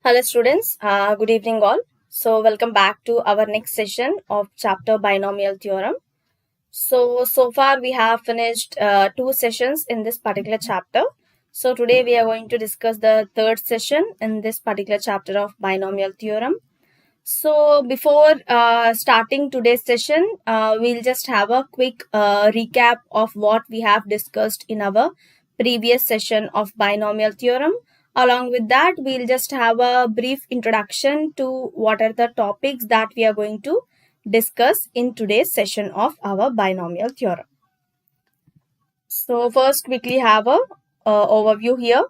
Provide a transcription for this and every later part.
Hello students, good evening all. So welcome back to our next session of chapter Binomial Theorem. So far we have finished two sessions in this particular chapter. So today we are going to discuss the third session in this particular chapter of Binomial Theorem. So before starting today's session, we'll just have a quick recap of what we have discussed in our previous session of Binomial Theorem. Along with that, we'll just have a brief introduction to what are the topics that we are going to discuss in today's session of our Binomial Theorem. So first, quickly have a overview here.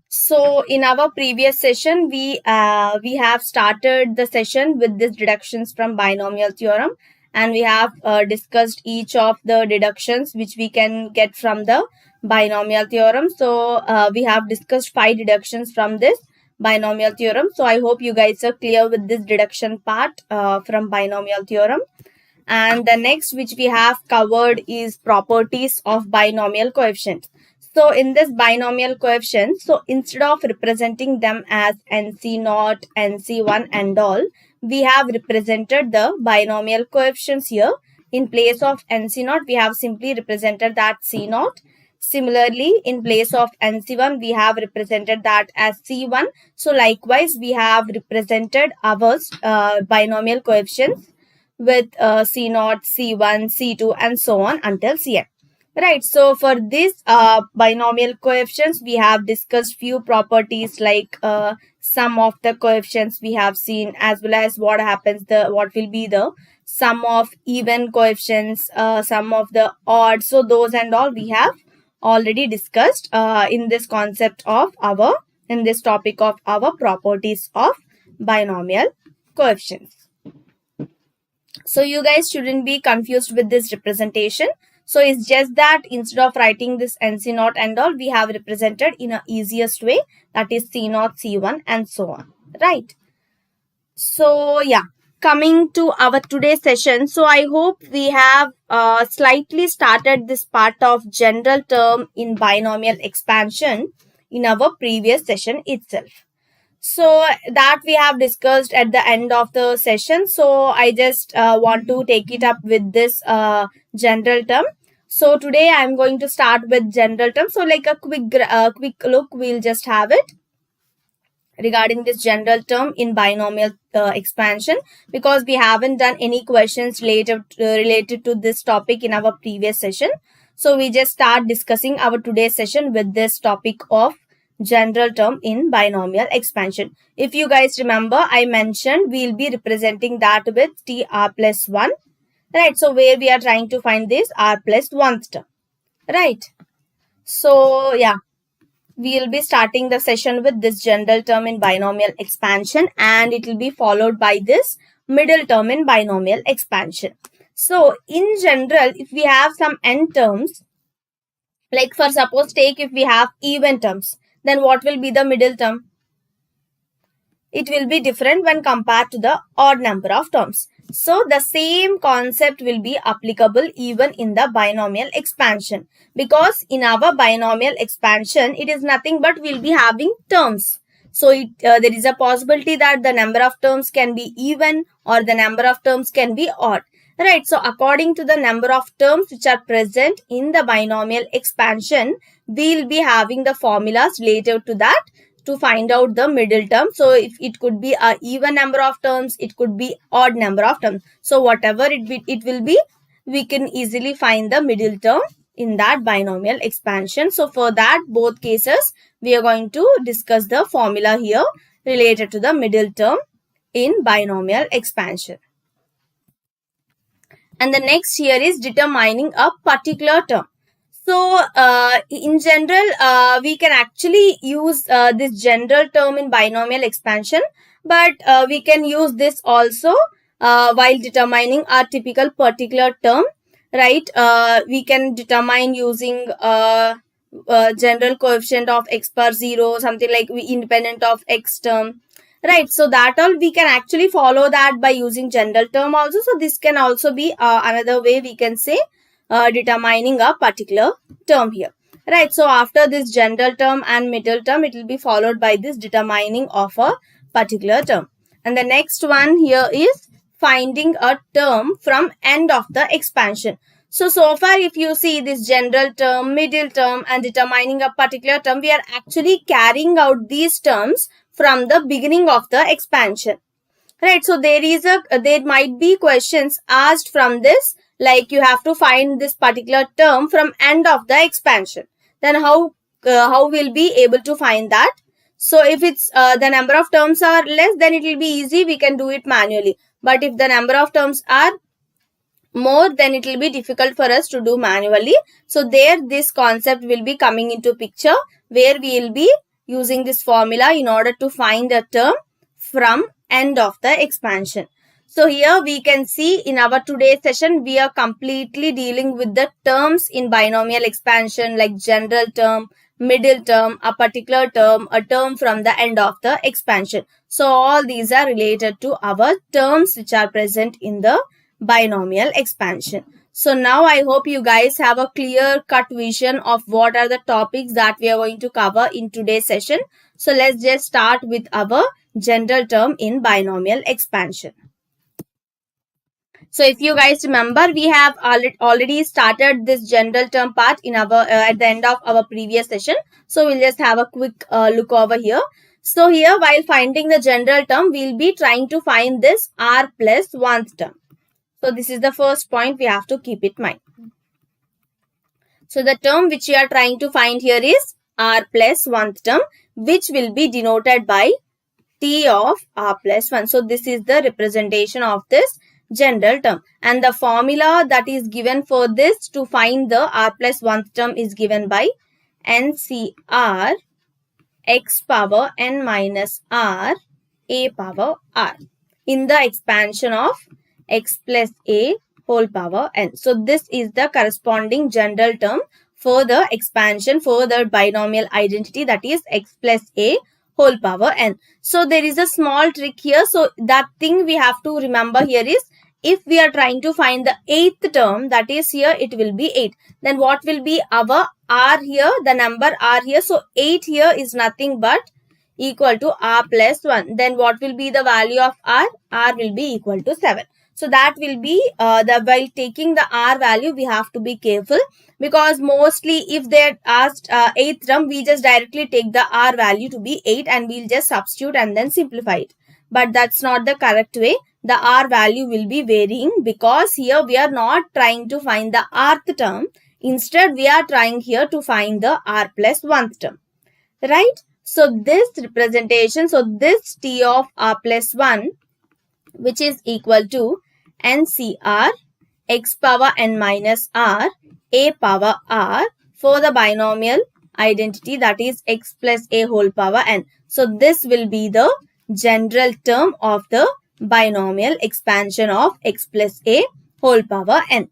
So in our previous session, we have started the session with these deductions from binomial theorem, and we have discussed each of the deductions which we can get from the binomial theorem. So we have discussed 5 deductions from this binomial theorem. So I hope you guys are clear with this deduction part from binomial theorem. And the next which we have covered is properties of binomial coefficients. So in this binomial coefficients, so instead of representing them as NC0, NC1 and all, we have represented the binomial coefficients here. In place of NC0, we have simply represented that C0. Similarly, in place of NC1, we have represented that as C1. So likewise, we have represented our binomial coefficients with C0, C1, C2 and so on until Cn. Right, so for this binomial coefficients, we have discussed few properties like sum of the coefficients we have seen, as well as what will be the sum of even coefficients, sum of the odd. So those and all we have already discussed in this topic of our properties of binomial coefficients. So you guys shouldn't be confused with this representation. So it's just that instead of writing this NC0 and all, we have represented in a easiest way, that is C0, C1 and so on, right? So yeah, coming to our today's session. So I hope we have slightly started this part of general term in binomial expansion in our previous session itself. So that we have discussed at the end of the session. So I just want to take it up with this general term. So today I am going to start with general term. So like a quick look, we'll just have it regarding this general term in binomial expansion, because we haven't done any questions related to this topic in our previous session. So we just start discussing our today's session with this topic of general term in binomial expansion. If you guys remember, I mentioned we'll be representing that with TR plus 1. Right, so where we are trying to find this R plus 1th term. Right. So yeah, we will be starting the session with this general term in binomial expansion, and it will be followed by this middle term in binomial expansion. So in general, if we have some n terms, like for suppose take if we have even terms, then what will be the middle term? It will be different when compared to the odd number of terms. So the same concept will be applicable even in the binomial expansion, because in our binomial expansion, it is nothing but we'll be having terms. So there is a possibility that the number of terms can be even or the number of terms can be odd. Right, so according to the number of terms which are present in the binomial expansion, we'll be having the formulas related to that to find out the middle term. So if it could be a even number of terms, it could be odd number of terms. So whatever it will be, we can easily find the middle term in that binomial expansion. So for that both cases, we are going to discuss the formula here related to the middle term in binomial expansion. And the next here is determining a particular term. So in general, we can actually use this general term in binomial expansion, but we can use this also while determining a typical particular term, right? We can determine using general coefficient of x per 0, something like independent of x term. Right, so that all we can actually follow that by using general term also. So this can also be another way we can say determining a particular term here. Right, so after this general term and middle term, it will be followed by this determining of a particular term. And the next one here is finding a term from end of the expansion. So far if you see this general term, middle term and determining a particular term, we are actually carrying out these terms from the beginning of the expansion. Right, so there might be questions asked from this, like you have to find this particular term from end of the expansion. Then how we'll be able to find that? So if it's the number of terms are less, then it will be easy, we can do it manually. But if the number of terms are more, then it will be difficult for us to do manually. So there this concept will be coming into picture, where we will be using this formula in order to find a term from end of the expansion. So here we can see in our today's session, we are completely dealing with the terms in binomial expansion, like general term, middle term, a particular term, a term from the end of the expansion. So all these are related to our terms which are present in the binomial expansion. So now I hope you guys have a clear cut vision of what are the topics that we are going to cover in today's session. So let's just start with our general term in binomial expansion. So if you guys remember, we have already started this general term part in our at the end of our previous session. So we'll just have a quick look over here. So here, while finding the general term, we'll be trying to find this r plus 1th term. So this is the first point we have to keep in mind. So the term which we are trying to find here is r plus 1th term, which will be denoted by t of r plus 1. So this is the representation of this general term, and the formula that is given for this to find the r plus 1th term is given by NCR x power n minus r a power r in the expansion of x plus a whole power n. So this is the corresponding general term for the expansion for the binomial identity, that is x plus a whole power n. So there is a small trick here. So that thing we have to remember here is, if we are trying to find the 8th term, that is here it will be 8. Then what will be our r here, the number r here? So 8 here is nothing but equal to r plus 1. Then what will be the value of r? R will be equal to 7. So that will be while taking the r value, we have to be careful, because mostly if they asked 8th term, we just directly take the r value to be 8 and we'll just substitute and then simplify it. But that's not the correct way. The r value will be varying, because here we are not trying to find the rth term. Instead, we are trying here to find the r plus 1th term. Right? So this representation, so this t of r plus 1, which is equal to NCR x power n minus r a power r for the binomial identity, that is x plus a whole power n. So this will be the general term of the binomial expansion of x plus a whole power n.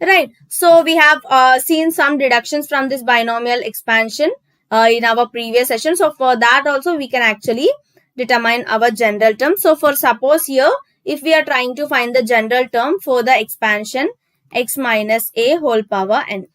Right. So we have seen some deductions from this binomial expansion in our previous session. So for that also we can actually determine our general term. So for suppose here, if we are trying to find the general term for the expansion x minus a whole power n,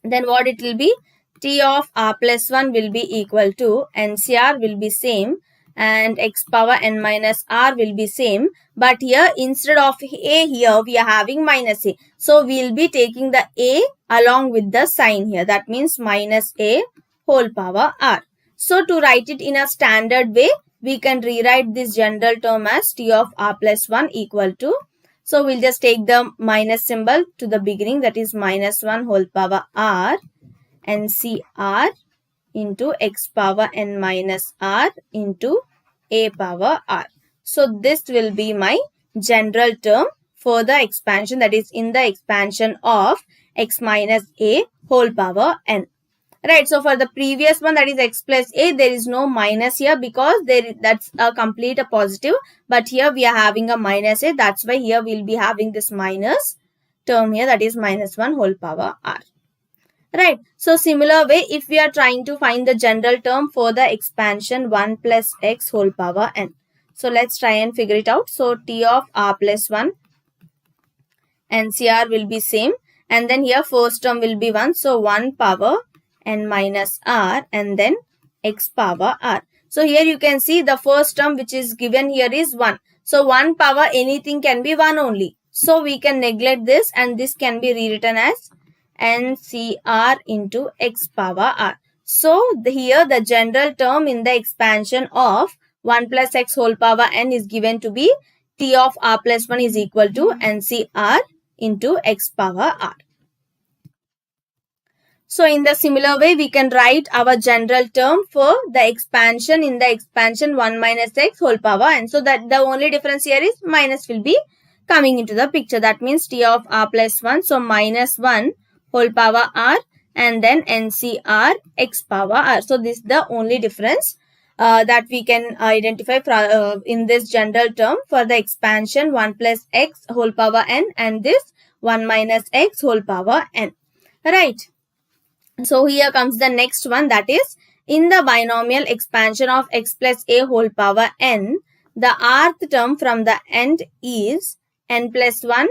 then what it will be? T of r plus 1 will be equal to NCR will be same, and x power n minus r will be same. But here instead of a here, we are having minus a. So we will be taking the a along with the sign here. That means minus a whole power r. So to write it in a standard way, we can rewrite this general term as t of r plus 1 equal to, so we'll just take the minus symbol to the beginning, that is minus 1 whole power r NCR into x power n minus r into a power r. So this will be my general term for the expansion, that is in the expansion of x minus a whole power n. Right, so for the previous one, that is x plus a, there is no minus here, because that's a complete positive. But here we are having a minus a, that's why here we'll be having this minus term here, that is minus 1 whole power r. Right, so similar way, if we are trying to find the general term for the expansion 1 plus x whole power n. So let's try and figure it out. So t of r plus 1, NCR will be same, and then here first term will be 1. So 1 power n minus r, and then x power r. So here you can see the first term which is given here is 1. So 1 power anything can be 1 only. So we can neglect this, and this can be rewritten as NCR into x power r. So here the general term in the expansion of 1 plus x whole power n is given to be T of r plus 1 is equal to NCR into x power r. So in the similar way, we can write our general term for the expansion in the expansion 1 minus x whole power n. So that the only difference here is minus will be coming into the picture. That means T of r plus 1. So minus 1 whole power r, and then NCR x power r. So this is the only difference that we can identify in this general term for the expansion 1 plus x whole power n and this 1 minus x whole power n. Right. So here comes the next one, that is in the binomial expansion of x plus a whole power n, the rth term from the end is n plus 1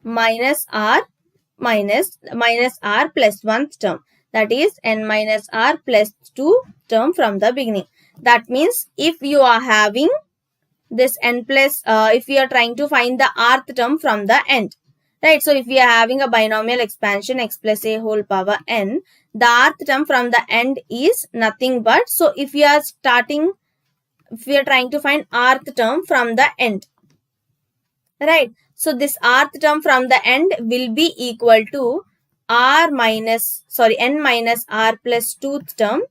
minus r minus r plus 1th term, that is n minus r plus 2 term from the beginning. That means if you are having this n plus, if we are trying to find the rth term from the end, right? So if we are having a binomial expansion x plus a whole power n, the rth term from the end is nothing but, so if we are trying to find rth term from the end, right? So this rth term from the end will be equal to n minus r plus 2th term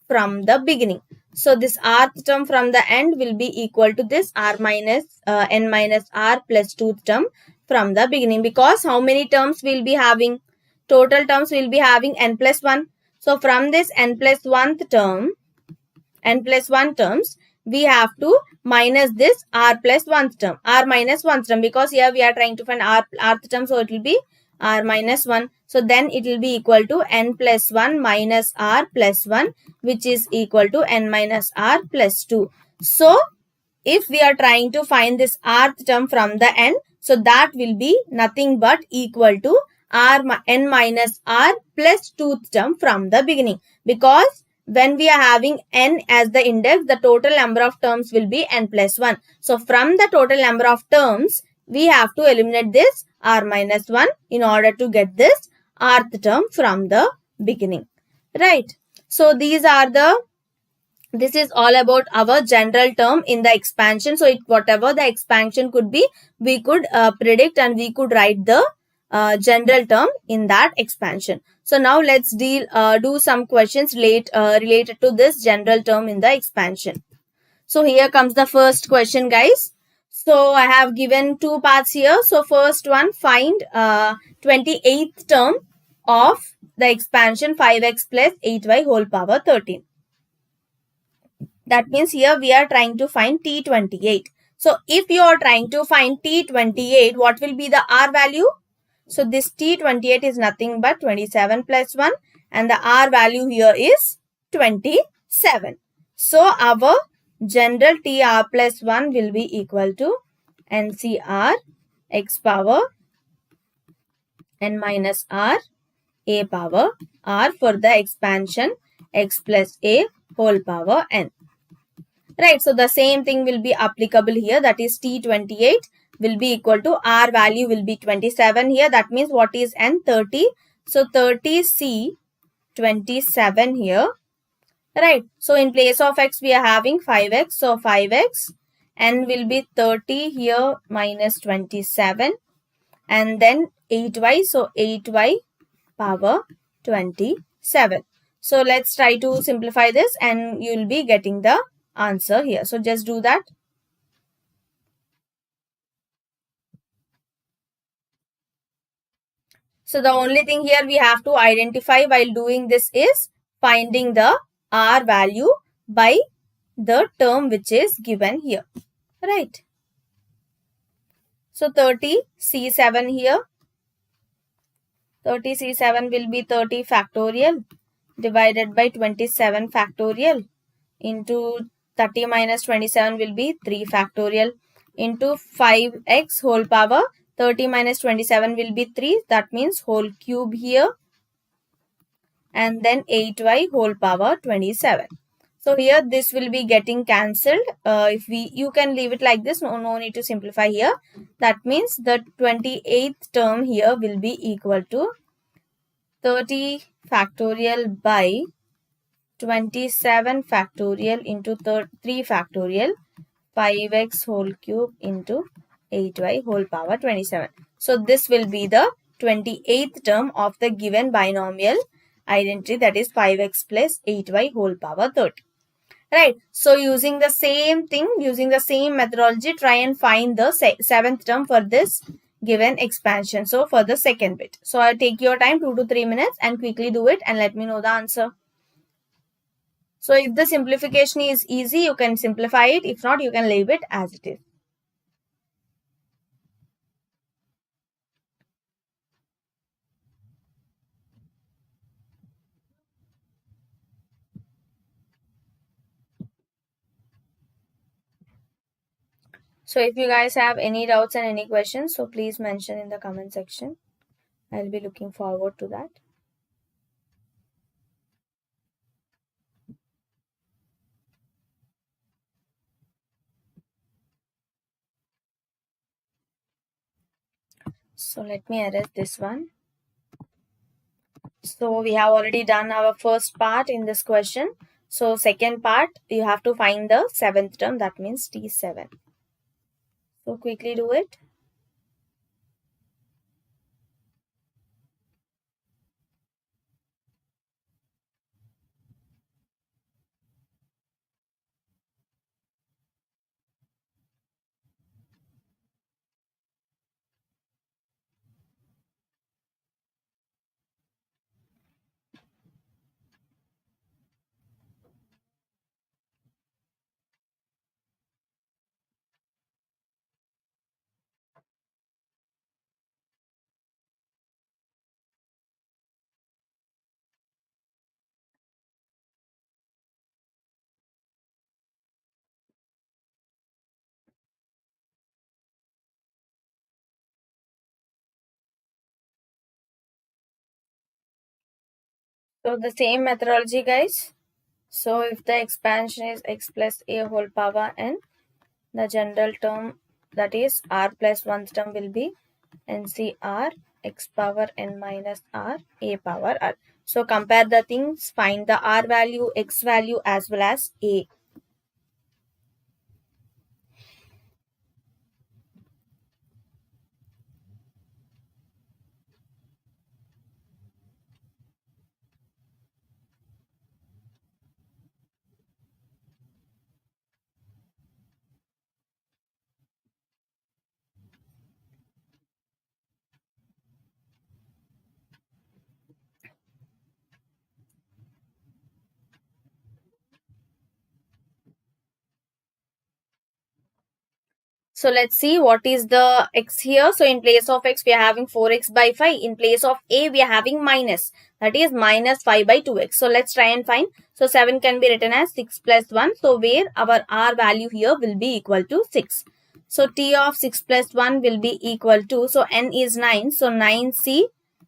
from the beginning. So this rth term from the end will be equal to this n minus r plus 2th term from the beginning, because how many terms will be having? Total terms will be having n plus 1. So from this n plus 1 terms, we have to minus this r plus 1th term, r minus 1th term, because here we are trying to find rth term, so it will be r minus 1. So then it will be equal to n plus 1 minus r plus 1, which is equal to n minus r plus 2. So if we are trying to find this rth term from the end, so that will be nothing but equal to n minus r plus 2th term from the beginning, because when we are having n as the index, the total number of terms will be n plus 1. So from the total number of terms, we have to eliminate this r minus 1 in order to get this rth term from the beginning, right? So this is all about our general term in the expansion. So whatever the expansion could be, we could predict and we could write the general term in that expansion. So now let's do some questions related to this general term in the expansion. So here comes the first question, guys. So I have given two parts here. So first one, find 28th term of the expansion 5x plus 8y whole power 13. That means here we are trying to find T28. So if you are trying to find T28, what will be the R value? So this T28 is nothing but 27 plus 1, and the R value here is 27. So our general TR plus 1 will be equal to NCR x power n minus R a power R for the expansion x plus a whole power n. Right, so the same thing will be applicable here, that is T28 will be equal to R value will be 27 here. That means what is n? 30. So 30C 27 here. Right, so in place of x we are having 5x. So 5x, n will be 30 here minus 27, and then 8y. So 8y power 27. So let's try to simplify this and you will be getting the answer here. So just do that. So the only thing here we have to identify while doing this is finding the R value by the term which is given here. Right. So 30C7 here. 30C7 will be 30 factorial divided by 27 factorial into 30 minus 27 will be 3 factorial into 5x whole power. 30 minus 27 will be 3. That means whole cube here. and then 8y whole power 27. So here this will be getting cancelled. You can leave it like this. No need to simplify here. That means the 28th term here will be equal to 30 factorial by 27 factorial into 3 factorial 5x whole cube into 8y whole power 27. So this will be the 28th term of the given binomial identity, that is 5x plus 8y whole power 30. Right. So using the same thing, using the same methodology, try and find the 7th term for this given expansion. So for the second bit. So I'll take your time 2 to 3 minutes and quickly do it and let me know the answer. So if the simplification is easy, you can simplify it. If not, you can leave it as it is. So if you guys have any doubts and any questions, so please mention in the comment section. I'll be looking forward to that. So let me erase this one. So we have already done our first part in this question. So second part, you have to find the 7th term, that means T7. So quickly do it. So the same methodology, guys. So if the expansion is x plus a whole power n, the general term, that is r plus 1th term, will be NCR x power n minus r a power r. So compare the things, find the r value, x value as well as a. So let's see what is the x here. So in place of x, we are having 4x by 5. In place of a, we are having minus. That is minus 5 by 2x. So let's try and find. So 7 can be written as 6 plus 1. So where our r value here will be equal to 6. So t of 6 plus 1 will be equal to, so n is 9. So 9c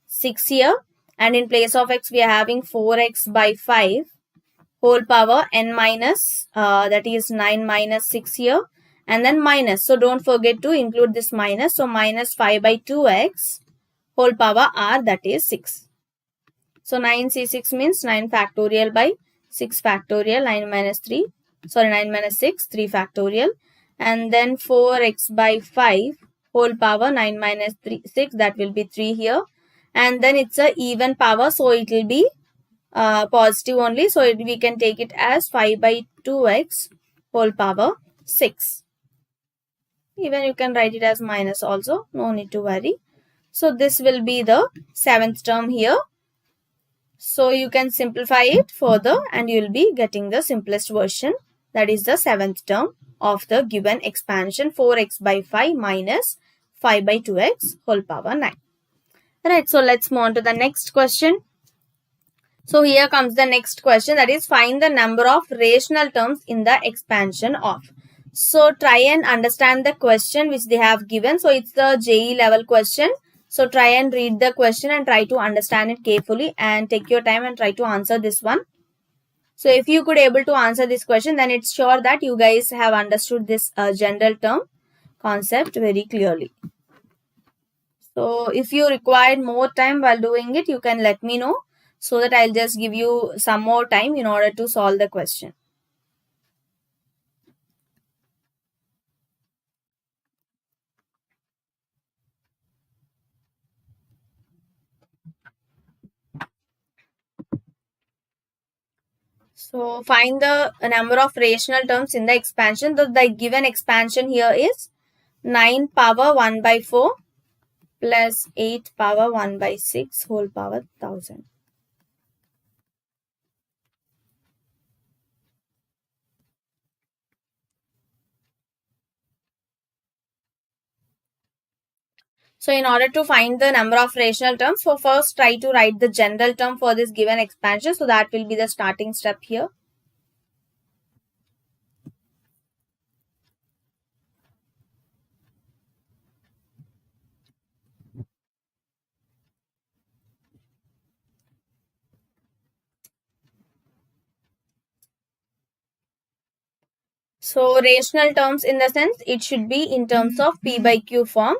6 here. And in place of x, we are having 4x by 5 whole power n minus, that is 9 minus 6 here. And then minus. So don't forget to include this minus. So minus 5 by 2x whole power r, that is 6. So 9c6 means 9 factorial by 6 factorial, 9 minus 3. Sorry, 9 minus 6, 3 factorial. And then 4x by 5 whole power 9 minus 3, 6. That will be 3 here. And then it's a even power. So it will be positive only. So we can take it as 5 by 2x whole power 6. Even you can write it as minus also. No need to worry. So this will be the 7th term here. So you can simplify it further and you will be getting the simplest version. That is the 7th term of the given expansion, 4x by 5 minus 5 by 2x whole power 9. Alright, so let's move on to the next question. So here comes the next question, that is find the number of rational terms in the expansion of. So try and understand the question which they have given. So it's the JE level question. So try and read the question and try to understand it carefully and take your time and try to answer this one. So if you could able to answer this question, then it's sure that you guys have understood this general term concept very clearly. So if you require more time while doing it, you can let me know so that I'll just give you some more time in order to solve the question. So find the number of rational terms in the expansion. The given expansion here is 9 power 1 by 4 plus 8 power 1 by 6 whole power 1000. So in order to find the number of rational terms, so first try to write the general term for this given expansion. So that will be the starting step here. So rational terms in the sense it should be in terms of P by Q form.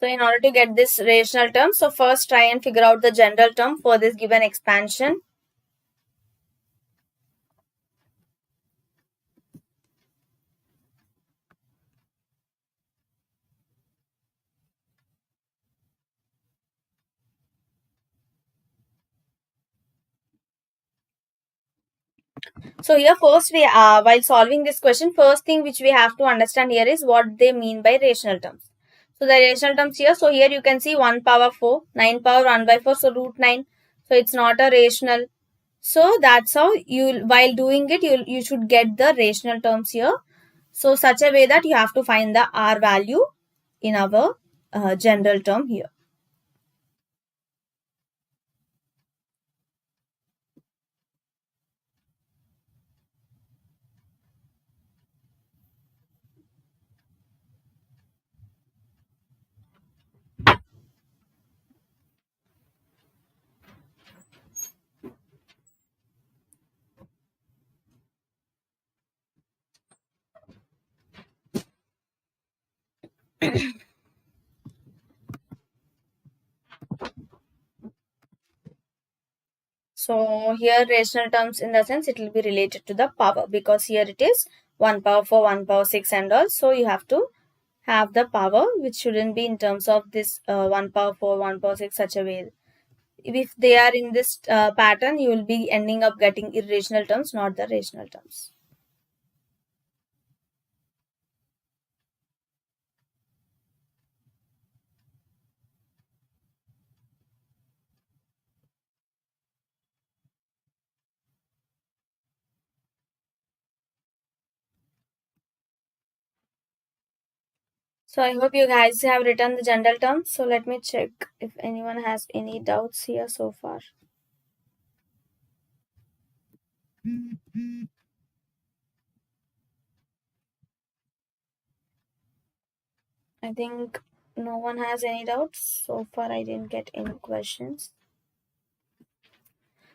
So in order to get this rational term, so first try and figure out the general term for this given expansion. So here first we while solving this question, first thing which we have to understand here is what they mean by rational terms. So the rational terms here, so here you can see 1 power 4, 9 power 1 by 4, so root 9. So it's not a rational. So that's how you, while doing it, you should get the rational terms here. So such a way that you have to find the R value in our general term here. So here rational terms in the sense it will be related to the power, because here it is 1 power 4, 1 power 6 and all. So you have to have the power which shouldn't be in terms of this 1 power 4, 1 power 6 such a way. If they are in this pattern, you will be ending up getting irrational terms, not the rational terms. So I hope you guys have written the general terms. So let me check if anyone has any doubts here so far. I think no one has any doubts. So far I didn't get any questions.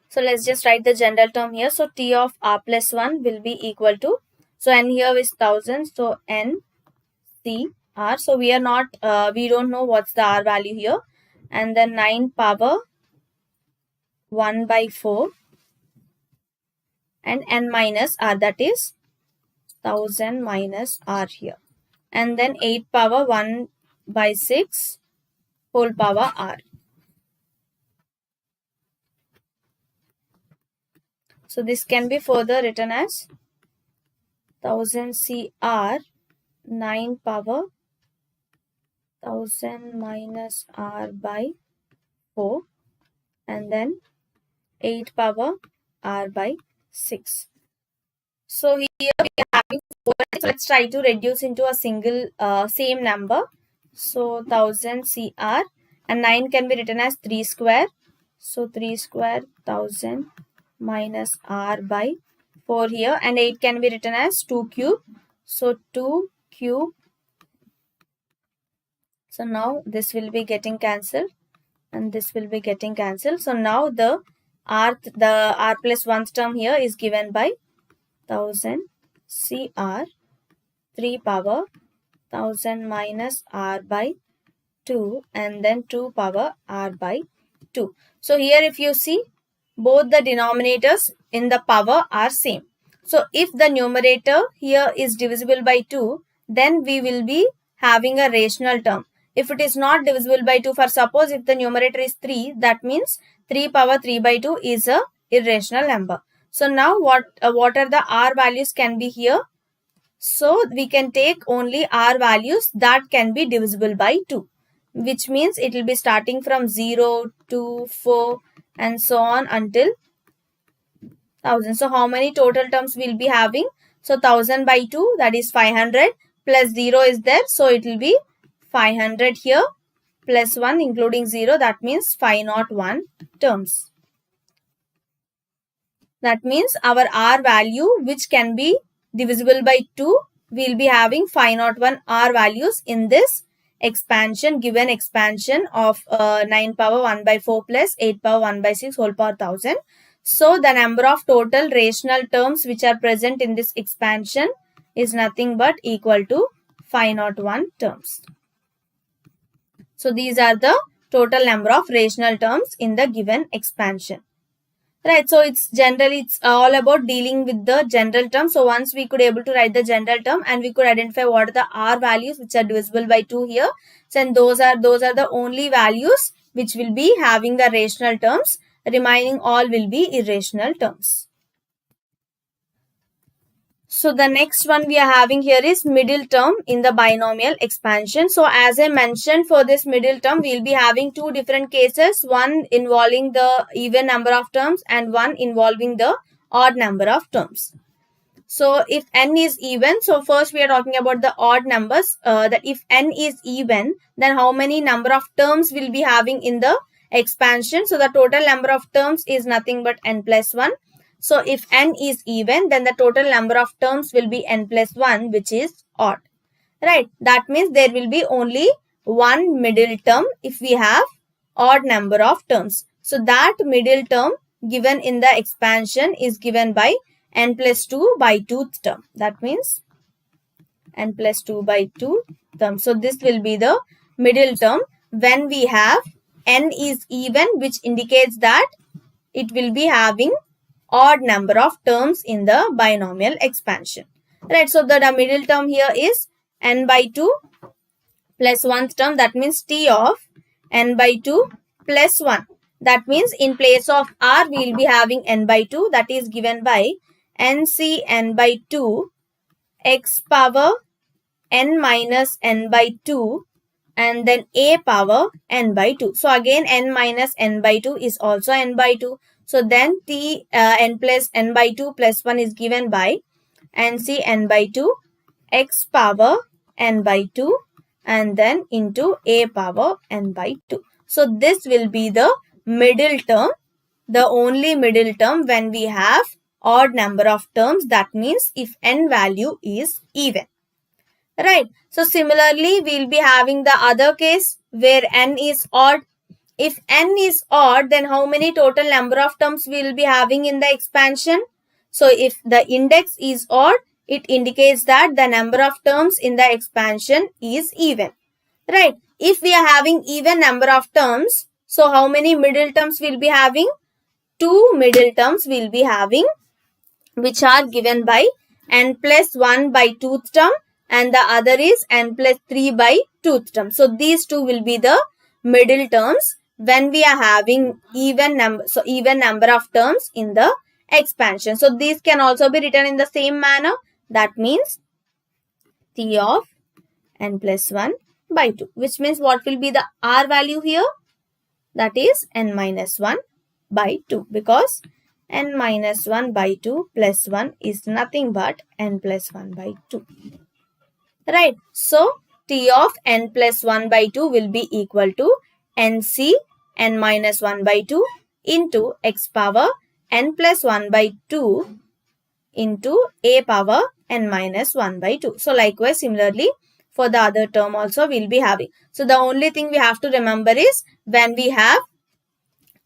So let's just write the general term here. So T of R plus 1 will be equal to, so N here is 1000. So N C R. So we are not, we don't know what's the R value here. And then 9 power 1 by 4 and N minus R, that is 1000 minus R here. And then 8 power 1 by 6 whole power R. So this can be further written as 1000 CR 9 power 1000 minus R by 4 and then 8 power R by 6. So here we are having 4. So let's try to reduce into a single same number. So 1000 CR and 9 can be written as 3 square. So 3 square 1000 minus R by 4 here, and 8 can be written as 2 cube. So 2 cube. So now this will be getting cancelled and this will be getting cancelled. So now the R plus 1 term here is given by 1000 CR 3 power 1000 minus R by 2 and then 2 power R by 2. So here if you see, both the denominators in the power are same. So if the numerator here is divisible by 2, then we will be having a rational term. If it is not divisible by 2, for suppose if the numerator is 3, that means 3 power 3 by 2 is a irrational number. So now what are the R values can be here? So we can take only R values that can be divisible by 2, which means it will be starting from 0, 2, 4 and so on until 1000. So how many total terms we'll be having? So 1000 by 2, that is 500, plus 0 is there, so it will be 500 here, plus 1 including 0, that means 501 terms. That means our R value which can be divisible by 2, we will be having 501 R values in this expansion, given expansion of 9 power 1 by 4 plus 8 power 1 by 6 whole power 1000. So the number of total rational terms which are present in this expansion is nothing but equal to 501 terms. So these are the total number of rational terms in the given expansion. Right, so it's all about dealing with the general term. So once we could able to write the general term and we could identify what are the R values which are divisible by 2 here. So and those are the only values which will be having the rational terms. Remaining all will be irrational terms. So the next one we are having here is middle term in the binomial expansion. So as I mentioned, for this middle term, we will be having two different cases, one involving the even number of terms and one involving the odd number of terms. So if n is even, so first we are talking about the odd numbers, that if n is even, then how many number of terms will be having in the expansion? So the total number of terms is nothing but n plus 1. So if n is even, then the total number of terms will be n plus 1, which is odd. Right? That means there will be only one middle term if we have odd number of terms. So that middle term given in the expansion is given by n plus 2 by 2th term. That means n plus 2 by 2 term. So this will be the middle term when we have n is even, which indicates that it will be having odd number of terms in the binomial expansion. Right, so the middle term here is n by 2 plus 1th term, that means t of n by 2 plus 1. That means in place of r we will be having n by 2, that is given by nc n by 2 x power n minus n by 2 and then a power n by 2. So again n minus n by 2 is also n by 2. So then n plus n by 2 plus 1 is given by nc n by 2 x power n by 2 and then into a power n by 2. So this will be the middle term, the only middle term when we have odd number of terms. That means if n value is even. Right. So similarly, we will be having the other case where n is odd. If n is odd, then how many total number of terms we will be having in the expansion? So if the index is odd, it indicates that the number of terms in the expansion is even. Right. If we are having even number of terms, so how many middle terms we will be having? 2 middle terms we will be having, which are given by n plus 1 by 2th term and the other is n plus 3 by 2th term. So these two will be the middle terms when we are having even number of terms in the expansion. So these can also be written in the same manner. That means T of n plus 1 by 2, which means what will be the R value here? That is n minus 1 by 2, because n minus 1 by 2 plus 1 is nothing but n plus 1 by 2. Right. So, T of n plus 1 by 2 will be equal to nc n minus 1 by 2 into x power n plus 1 by 2 into a power n minus 1 by 2. So, likewise, similarly, for the other term also we'll be having. So, the only thing we have to remember is when we have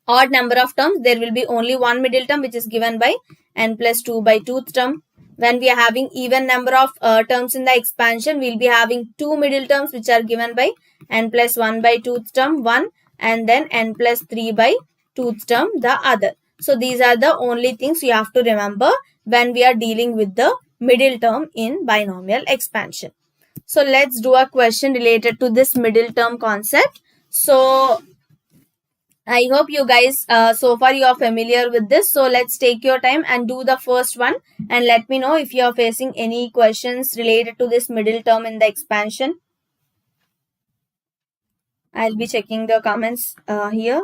odd number of terms, there will be only one middle term which is given by n plus 2 by 2th term. When we are having even number of terms in the expansion, we'll be having two middle terms which are given by n plus 1 by 2th term 1 and then n plus 3 by 2th term the other. So these are the only things you have to remember when we are dealing with the middle term in binomial expansion. So let's do a question related to this middle term concept. So I hope you guys so far you are familiar with this. So let's take your time and do the first one and let me know if you are facing any questions related to this middle term in the expansion. I'll be checking the comments here.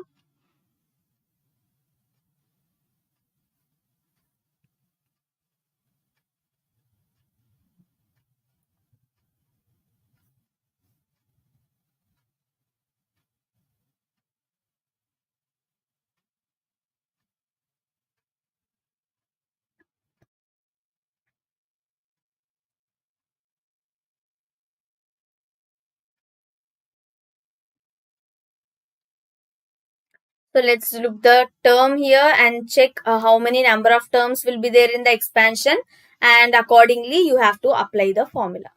So let's look the term here and check how many number of terms will be there in the expansion, and accordingly you have to apply the formula.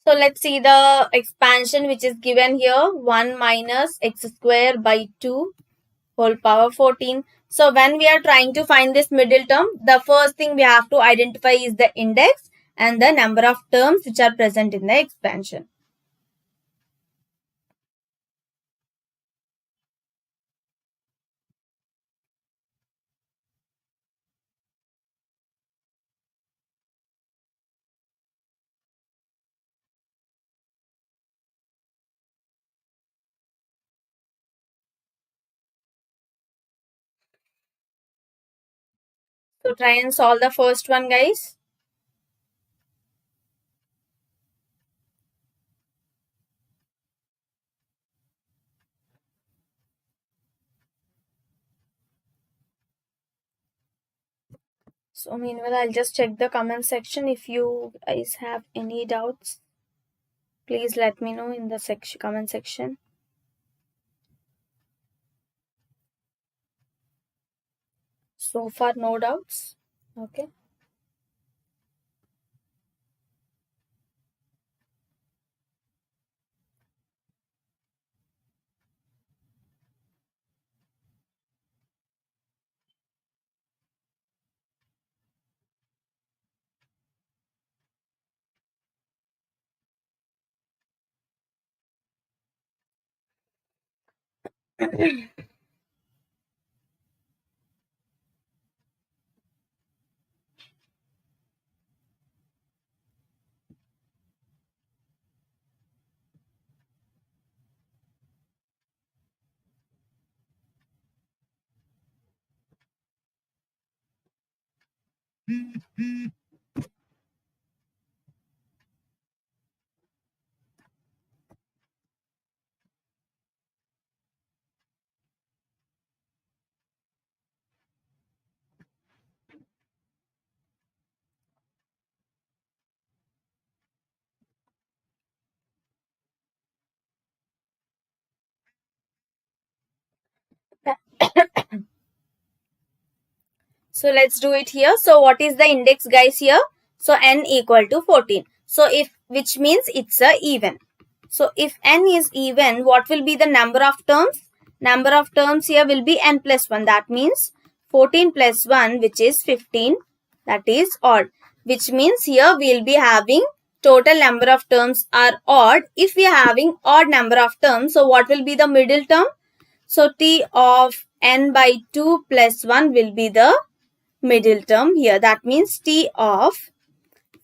So let's see the expansion which is given here, 1 minus x square by 2 whole power 14. So when we are trying to find this middle term, the first thing we have to identify is the index and the number of terms which are present in the expansion. So try and solve the first one, guys. So meanwhile, I'll just check the comment section. If you guys have any doubts, please let me know in the comment section. So far, no doubts. Okay. So let's do it here. So what is the index, guys, here? So n equal to 14. So which means it's a even. So if n is even, what will be the number of terms? Number of terms here will be n plus 1. That means 14 plus 1, which is 15, that is odd. Which means here we will be having total number of terms are odd. If we are having odd number of terms, so what will be the middle term? So t of n by 2 plus 1 will be the middle term here. That means t of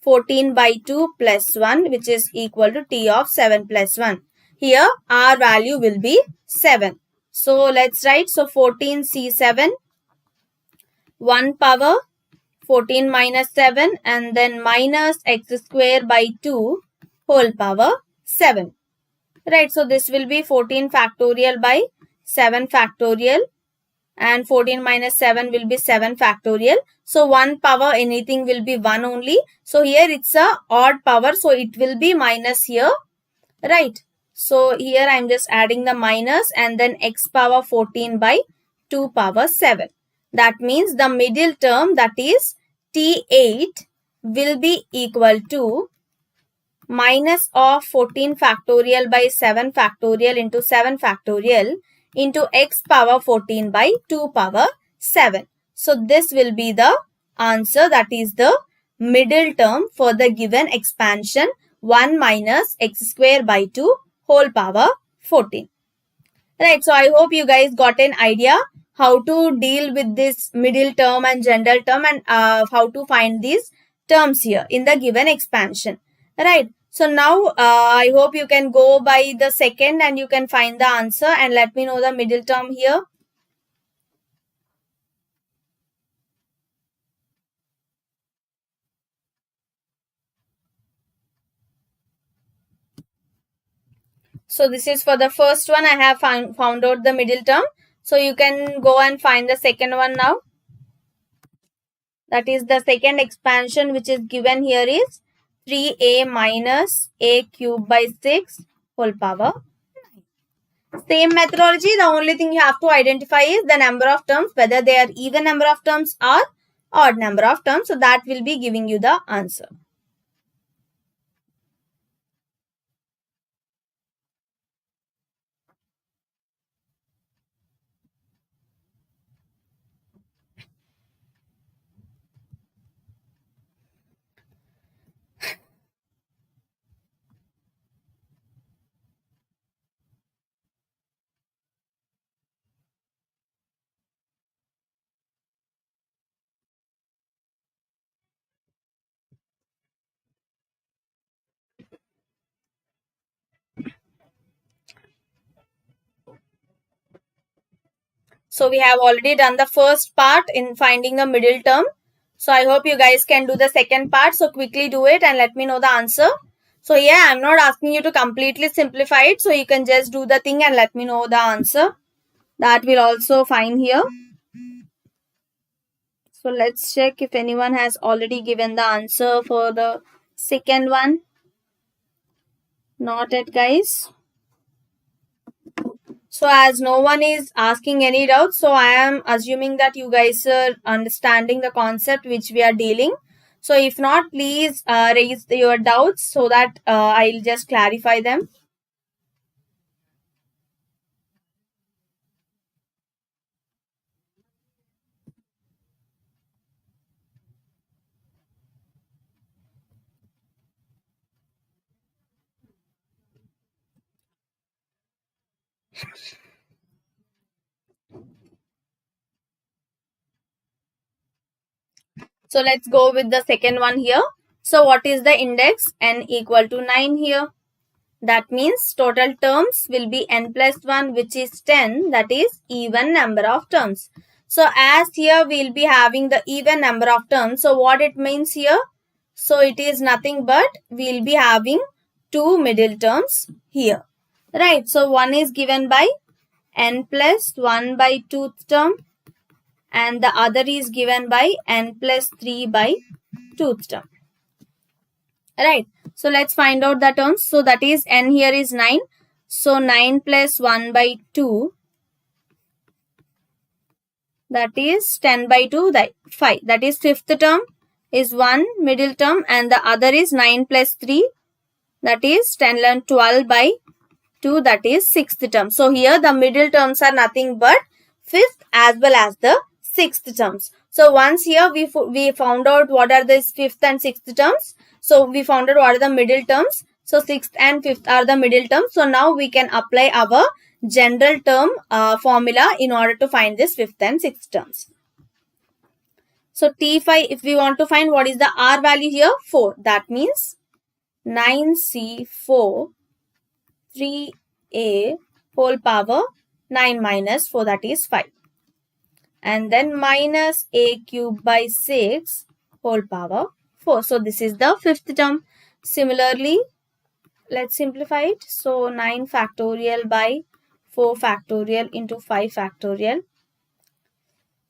14 by 2 plus 1, which is equal to t of 7 plus 1. Here our value will be 7. So let's write. So 14c7, 1 power 14 minus 7, and then minus x square by 2 whole power 7. Right, so this will be 14 factorial by 7 factorial, and 14 minus 7 will be 7 factorial. So 1 power anything will be 1 only. So here it's a odd power, so it will be minus here. Right, so here I am just adding the minus, and then x power 14 by 2 power 7. That means the middle term, that is T8, will be equal to minus of 14 factorial by 7 factorial into 7 factorial into x power 14 by 2 power 7. So this will be the answer, that is the middle term for the given expansion 1 minus x square by 2 whole power 14. Right, so I hope you guys got an idea how to deal with this middle term and general term, and how to find these terms here in the given expansion. Right, so now I hope you can go by the second and you can find the answer and let me know the middle term here. So this is for the first one. I have found out the middle term. So you can go and find the second one now. That is the second expansion which is given here is 3a minus a cube by 6 whole power 9. Same methodology. The only thing you have to identify is the number of terms, whether they are even number of terms or odd number of terms. So that will be giving you the answer. So we have already done the first part in finding the middle term. So I hope you guys can do the second part. So quickly do it and let me know the answer. So yeah, I'm not asking you to completely simplify it. So you can just do the thing and let me know the answer. That will also fine here. So let's check if anyone has already given the answer for the second one. Not yet, guys. So as no one is asking any doubts, so I am assuming that you guys are understanding the concept which we are dealing. So if not, please raise your doubts so that I'll just clarify them. So let's go with the second one here. So what is the index? N equal to 9 here. That means total terms will be n plus 1, which is 10. That is even number of terms. So as here we will be having the even number of terms. So what it means here? So it is nothing but we will be having two middle terms here. Right. So one is given by n plus 1 by 2th term, and the other is given by n plus 3 by 2th term. Right. So let's find out the terms. So that is n here is 9. So 9 plus 1 by 2, that is 10 by 2, that 5. That is 5th term is one middle term, and the other is 9 plus 3, that is 10 and 12 by 2, that is 6th term. So here the middle terms are nothing but 5th as well as the sixth terms. So once here we found out what are the fifth and sixth terms. So we found out what are the middle terms. So sixth and fifth are the middle terms. So now we can apply our general term formula in order to find this fifth and sixth terms. So T5, if we want to find what is the R value here, 4. That means 9C4 3A whole power 9 minus 4, that is 5. And then minus A cube by 6 whole power 4. So this is the fifth term. Similarly, let's simplify it. So 9 factorial by 4 factorial into 5 factorial.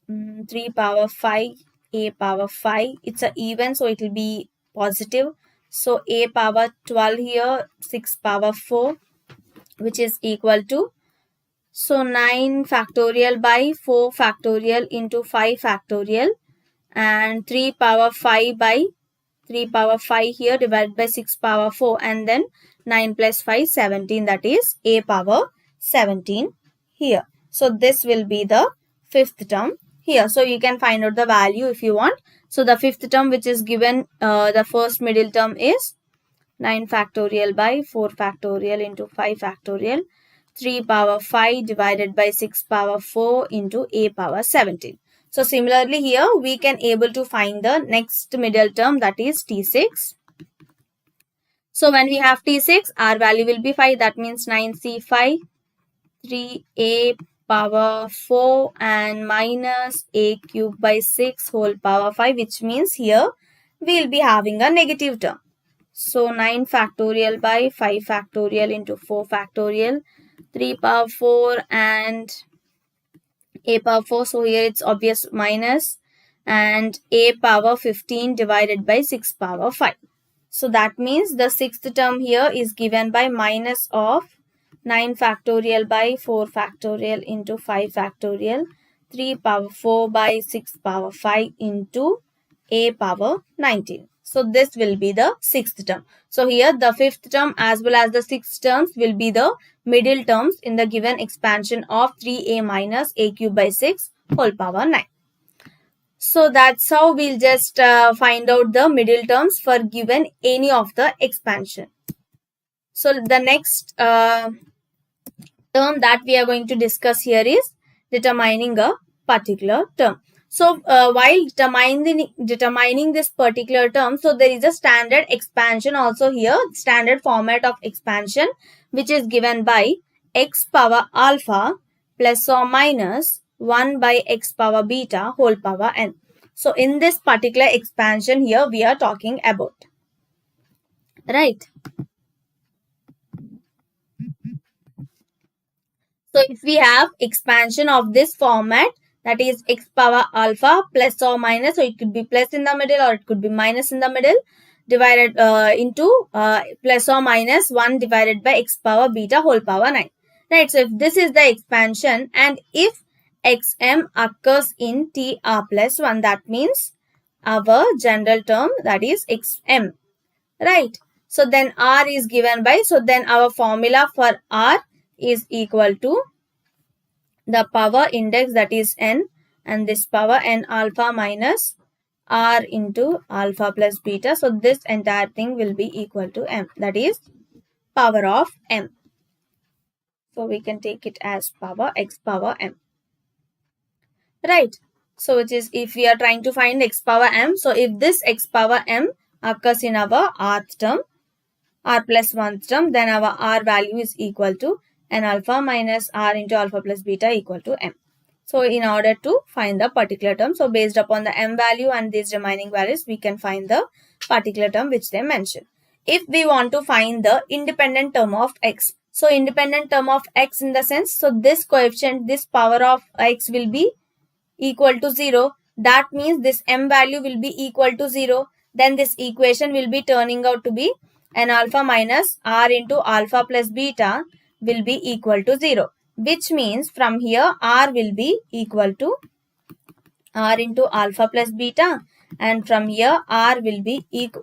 3 power 5, A power 5. It's an even, so it will be positive. So A power 12 here, 6 power 4, which is equal to, so 9 factorial by 4 factorial into 5 factorial, and 3 power 5 by 3 power 5 here divided by 6 power 4, and then 9 plus 5, 17, that is A power 17 here. So this will be the fifth term here. So you can find out the value if you want. So the fifth term which is given, the first middle term is 9 factorial by 4 factorial into 5 factorial, 3 power 5 divided by 6 power 4 into A power 17. So similarly here we can able to find the next middle term, that is T6. So when we have T6, our value will be 5. That means 9C5 3A power 4 and minus A cube by 6 whole power 5, which means here we will be having a negative term. So 9 factorial by 5 factorial into 4 factorial, 3 power 4 and A power 4. So here it's obvious minus, and A power 15 divided by 6 power 5. So that means the sixth term here is given by minus of 9 factorial by 4 factorial into 5 factorial, 3 power 4 by 6 power 5 into A power 19. So this will be the sixth term. So here the fifth term as well as the sixth terms will be the middle terms in the given expansion of 3A minus A cube by 6 whole power 9. So that's how we'll just find out the middle terms for given any of the expansion. So the next term that we are going to discuss here is determining a particular term. So while determining this particular term, so there is a standard expansion also here, standard format of expansion, which is given by x power alpha plus or minus 1 by x power beta whole power n. So in this particular expansion here we are talking about, right? So if we have expansion of this format, that is x power alpha plus or minus, so it could be plus in the middle or it could be minus in the middle, divided into plus or minus 1 divided by x power beta whole power 9. Right, so if this is the expansion and if xm occurs in tr plus 1, that means our general term, that is xm, right? So then r is given by, so then our formula for r is equal to the power index, that is n, and this power n alpha minus r into alpha plus beta. So this entire thing will be equal to m, that is power of m. So we can take it as power x power m, right? So which is, if we are trying to find x power m, so if this x power m occurs in our rth term, r plus 1th term, then our r value is equal to n alpha minus r into alpha plus beta equal to m. So in order to find the particular term, so based upon the m value and these remaining values, we can find the particular term which they mention. If we want to find the independent term of x, so independent term of x in the sense, so this coefficient, this power of x will be equal to 0. That means this m value will be equal to 0. Then this equation will be turning out to be n alpha minus r into alpha plus beta will be equal to 0, which means from here r will be equal to r into alpha plus beta, and from here r will be equal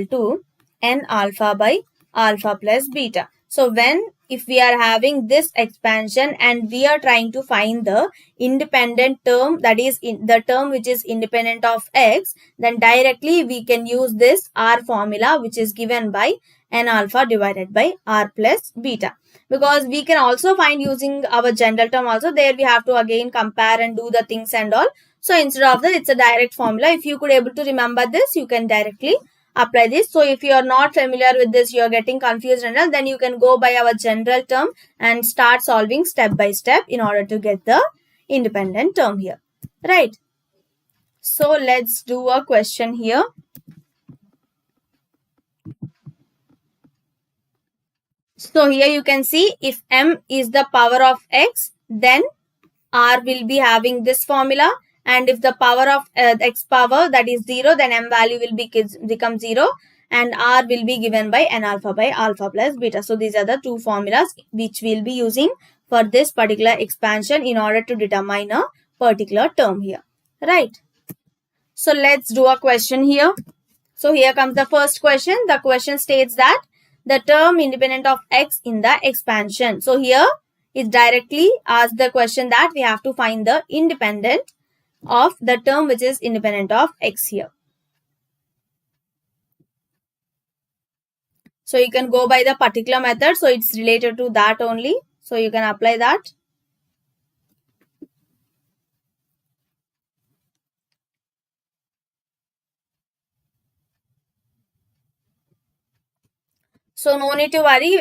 to n alpha by alpha plus beta. So when if we are having this expansion and we are trying to find the independent term, that is the term which is independent of x, then directly we can use this R formula, which is given by n alpha divided by R plus beta. Because we can also find using our general term also, there we have to again compare and do the things and all. So instead of that, it's a direct formula. If you could able to remember this, you can directly apply this. So if you are not familiar with this, you are getting confused and all, then you can go by our general term and start solving step by step in order to get the independent term here, right? So let's do a question here. So here you can see if m is the power of x, then R will be having this formula, and if the power of x power, that is 0, then m value will become 0 and R will be given by n alpha by alpha plus beta. So these are the two formulas which we'll be using for this particular expansion in order to determine a particular term here, right? So let's do a question here. So here comes the first question. The question states that the term independent of x in the expansion. So here it directly asks the question that we have to find the independent of the term which is independent of x here. So you can go by the particular method. So it's related to that only. So you can apply that. So no need to worry.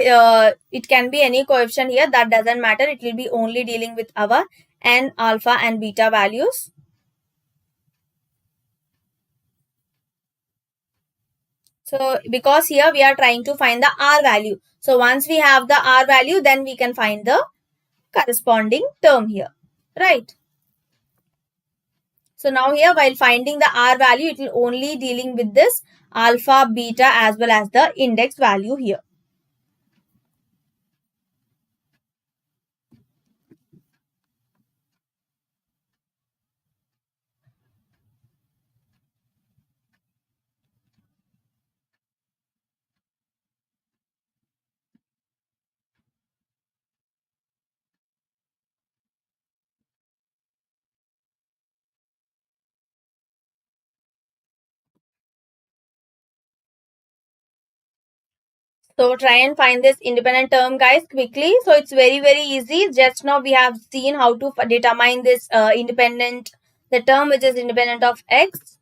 It can be any coefficient here. That doesn't matter. It will be only dealing with our n, alpha and beta values. So because here we are trying to find the R value. So once we have the R value, then we can find the corresponding term here, right? So now here while finding the R value, it will only dealing with this alpha, beta as well as the index value here. So try and find this independent term guys quickly. So it's very easy. Just now we have seen how to determine this the term which is independent of x.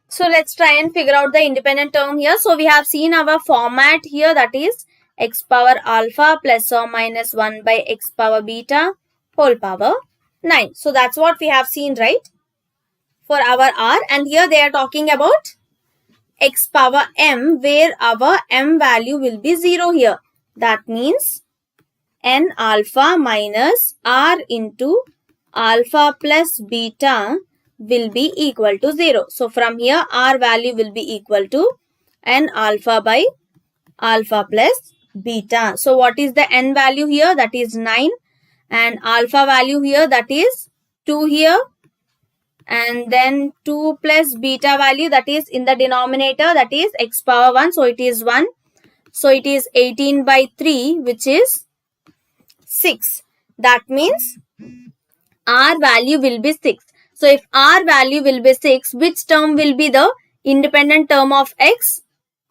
So let's try and figure out the independent term here. So we have seen our format here, that is x power alpha plus or minus 1 by x power beta whole power 9. So that's what we have seen, right, for our R. And here they are talking about x power m, where our m value will be 0 here. That means n alpha minus R into alpha plus beta will be equal to 0. So from here R value will be equal to n alpha by alpha plus beta. So what is the n value here? That is 9, and alpha value here, that is 2 here, and then 2 plus beta value, that is in the denominator, that is x power 1. So it is 1. So it is 18 by 3, which is 6. That means R value will be 6. So if R value will be 6, which term will be the independent term of x?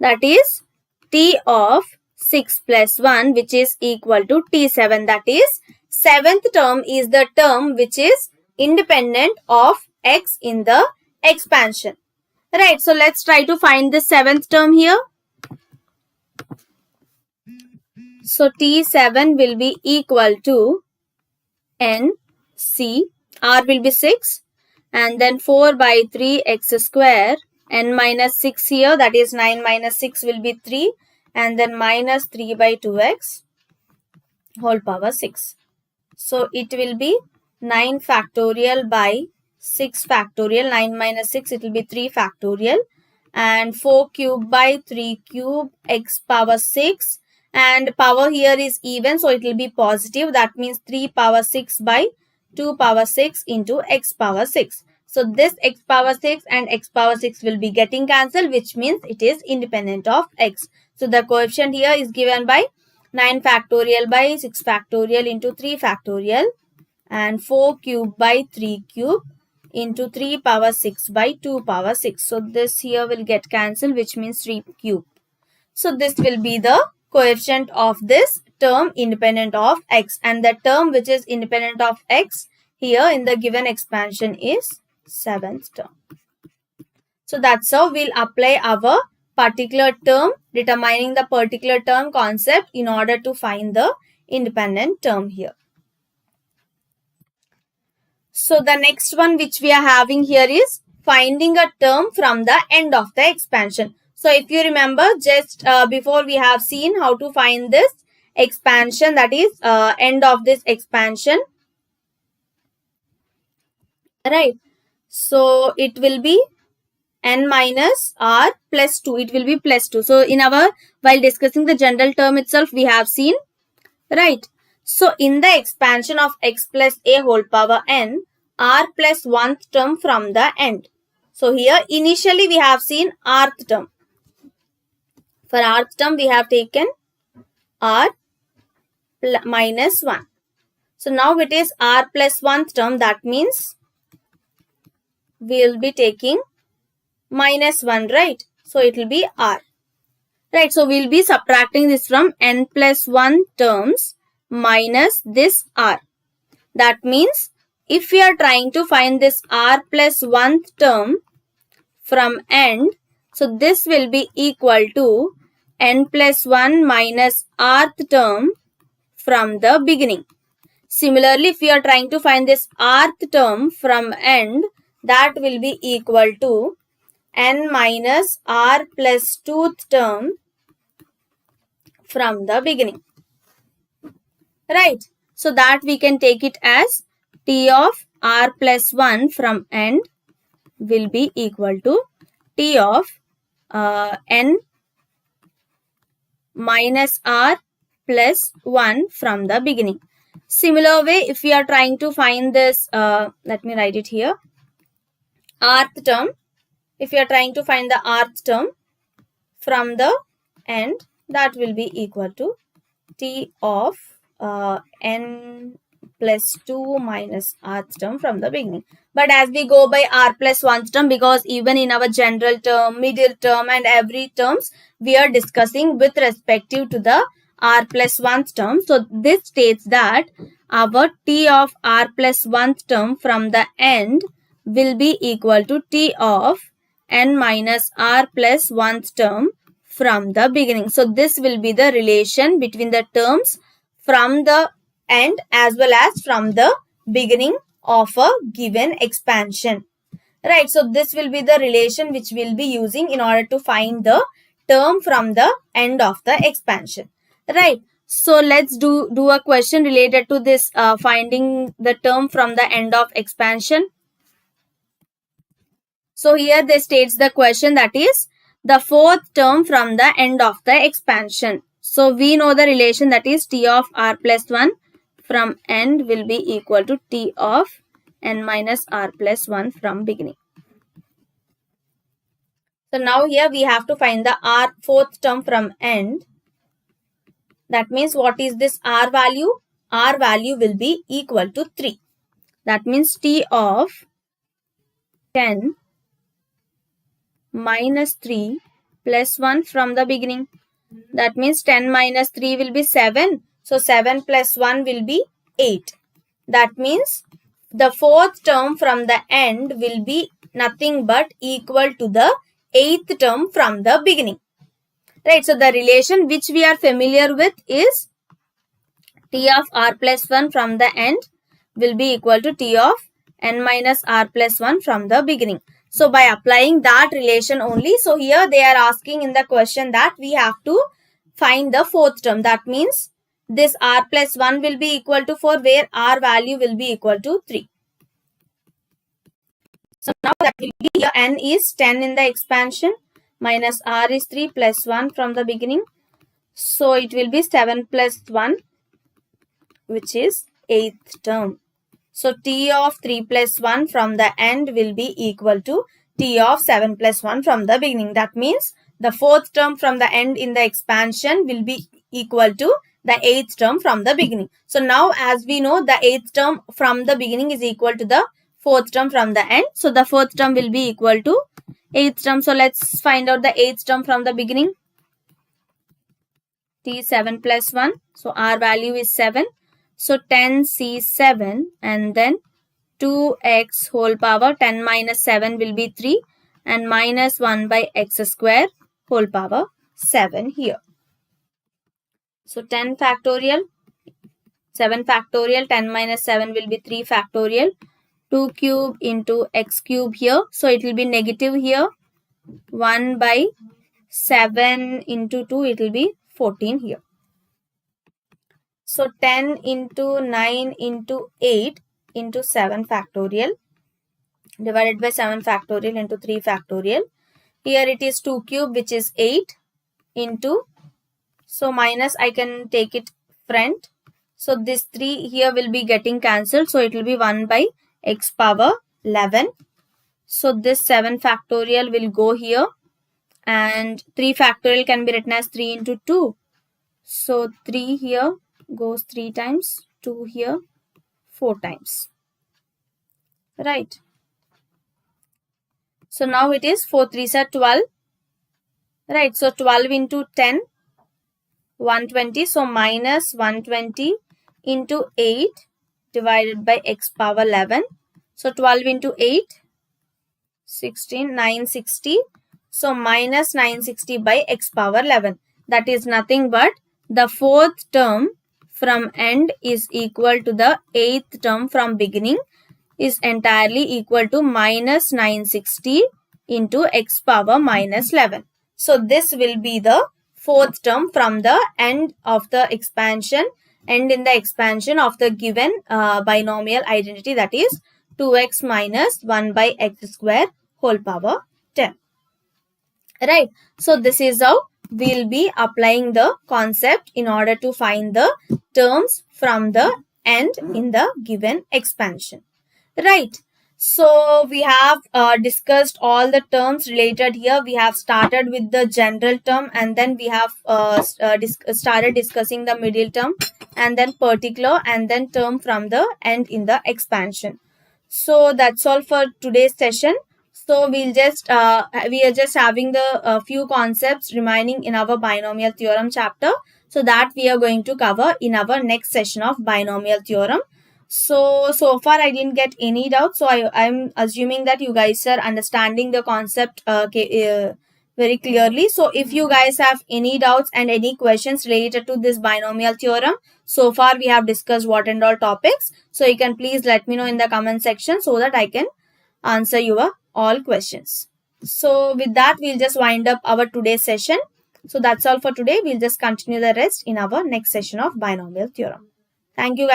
That is t of 6 plus 1, which is equal to t7. That is 7th term is the term which is independent of x in the expansion. Right, so let's try to find the seventh term here. So T7 will be equal to N, C, R will be 6, and then 4 by 3 x square, N minus 6 here, that is 9 minus 6 will be 3, and then minus 3 by 2x whole power 6. So it will be 9 factorial by 6 factorial, 9 minus 6 it will be 3 factorial, and 4 cube by 3 cube x power 6, and power here is even, so it will be positive, that means 3 power 6 by 2 power 6 into x power 6. So this x power 6 and x power 6 will be getting cancelled, which means it is independent of x. So the coefficient here is given by 9 factorial by 6 factorial into 3 factorial, and 4 cube by 3 cube into 3 power 6 by 2 power 6. So this here will get cancelled, which means 3 cube. So this will be the coefficient of this term independent of x, and the term which is independent of x here in the given expansion is 7th term. So that's how we'll apply our particular term, determining the particular term concept in order to find the independent term here. So the next one which we are having here is finding a term from the end of the expansion. So if you remember, just before we have seen how to find this expansion, that is end of this expansion, right? So it will be n minus r plus 2. It will be plus 2. So in our, while discussing the general term itself, we have seen, right? So in the expansion of x plus a whole power n, r plus 1th term from the end. So here initially we have seen rth term. For rth term we have taken r minus 1. So now it is r plus 1th term, that means we will be taking minus 1, right? So it will be r. Right, so we will be subtracting this from n plus 1 terms minus this r. That means if we are trying to find this r plus 1th term from end, so this will be equal to n plus 1 minus rth term from the beginning. Similarly, if we are trying to find this rth term from end, that will be equal to n minus r plus 2th term from the beginning. Right. So that we can take it as t of r plus 1 from end will be equal to t of n minus r plus 1 from the beginning. Similar way, if we are trying to find this, let me write it here, rth term. If you are trying to find the rth term from the end, that will be equal to t of n plus 2 minus rth term from the beginning. But as we go by r plus 1th term, because even in our general term, middle term and every terms, we are discussing with respective to the r plus 1th term. So this states that our t of r plus 1th term from the end will be equal to t of n minus r plus 1th term from the beginning. So this will be the relation between the terms from the end as well as from the beginning of a given expansion. Right, so this will be the relation which we'll be using in order to find the term from the end of the expansion. Right, so let's do a question related to this finding the term from the end of expansion. So here they states the question, that is the 4th term from the end of the expansion. So we know the relation, that is t of r plus 1 from end will be equal to t of n minus r plus 1 from beginning. So now here we have to find the r 4th term from end. That means what is this r value? R value will be equal to 3. That means t of 10 minus 3 plus 1 from the beginning. That means 10 minus 3 will be 7. So 7 plus 1 will be 8. That means the 4th term from the end will be nothing but equal to the 8th term from the beginning. Right, so the relation which we are familiar with is T of r plus 1 from the end will be equal to T of n minus r plus 1 from the beginning. So by applying that relation only, so here they are asking in the question that we have to find the 4th term. That means this r plus 1 will be equal to 4, where r value will be equal to 3. So now that will be here, n is 10 in the expansion, minus r is 3 plus 1 from the beginning. So it will be 7 plus 1, which is 8th term. So T of 3 plus 1 from the end will be equal to T of 7 plus 1 from the beginning. That means the 4th term from the end in the expansion will be equal to the 8th term from the beginning. So now as we know, the 8th term from the beginning is equal to the 4th term from the end. So the 4th term will be equal to 8th term. So let's find out the 8th term from the beginning. T 7 plus 1. So R value is 7. So 10C7 and then 2x whole power 10 minus 7 will be 3 and minus 1 by x square whole power 7 here. So 10 factorial, 7 factorial, 10 minus 7 will be 3 factorial, 2 cube into x cube here. So it will be negative here, 1 by 7 into 2, it will be 14 here. So 10 into 9 into 8 into 7 factorial divided by 7 factorial into 3 factorial. Here it is 2 cube, which is 8 into, so minus I can take it front. So this 3 here will be getting cancelled. So it will be 1 by x power 11. So this 7 factorial will go here and 3 factorial can be written as 3 into 2. So 3 here goes 3 times, 2 here 4 times, right? So now it is 4 3s are 12, right? So 12 into 10, 120. So minus 120 into 8 divided by x power 11. So 12 into 8, 16, 960. So minus 960 by x power 11. That is nothing but the 4th term from end is equal to the 8th term from beginning is entirely equal to minus 960 into x power minus 11. So this will be the 4th term from the end of the expansion, end in the expansion of the given binomial identity, that is 2x minus 1 by x square whole power 10. Right. So this is how we'll be applying the concept in order to find the terms from the end in the given expansion. Right. So we have discussed all the terms related here. We have started with the general term and then we have started discussing the middle term and then particular and then term from the end in the expansion. So that's all for today's session. So we are just having the few concepts remaining in our binomial theorem chapter. So that we are going to cover in our next session of binomial theorem. So far I didn't get any doubt. So I'm assuming that you guys are understanding the concept very clearly. So if you guys have any doubts and any questions related to this binomial theorem, so far we have discussed what and all topics. So you can please let me know in the comment section so that I can answer your all questions. So with that, we'll just wind up our today's session. So that's all for today. We'll just continue the rest in our next session of binomial theorem. Thank you guys.